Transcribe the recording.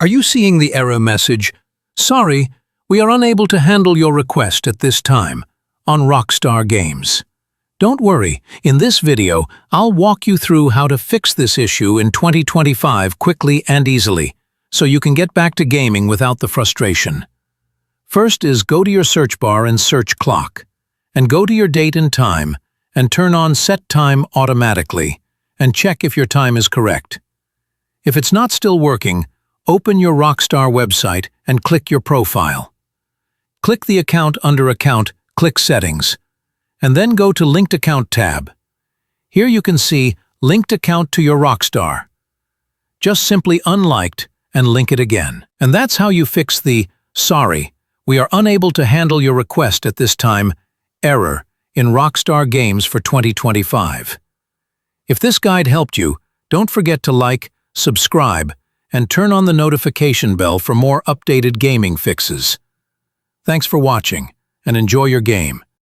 Are you seeing the error message? Sorry, we are unable to handle your request at this time on Rockstar Games. Don't worry, in this video, I'll walk you through how to fix this issue in 2025 quickly and easily, so you can get back to gaming without the frustration. First is go to your search bar and search clock, and go to your date and time, and turn on Set Time Automatically, and check if your time is correct. If it's not still working, open your Rockstar website and click your profile. Click the account under Account, click Settings, and then go to Linked Account tab. Here you can see Linked Account to your Rockstar. Just simply unliked and link it again. And that's how you fix the "Sorry, we are unable to handle your request at this time" error in Rockstar Games for 2025. If this guide helped you, don't forget to like, subscribe, and turn on the notification bell for more updated gaming fixes. Thanks for watching, and enjoy your game.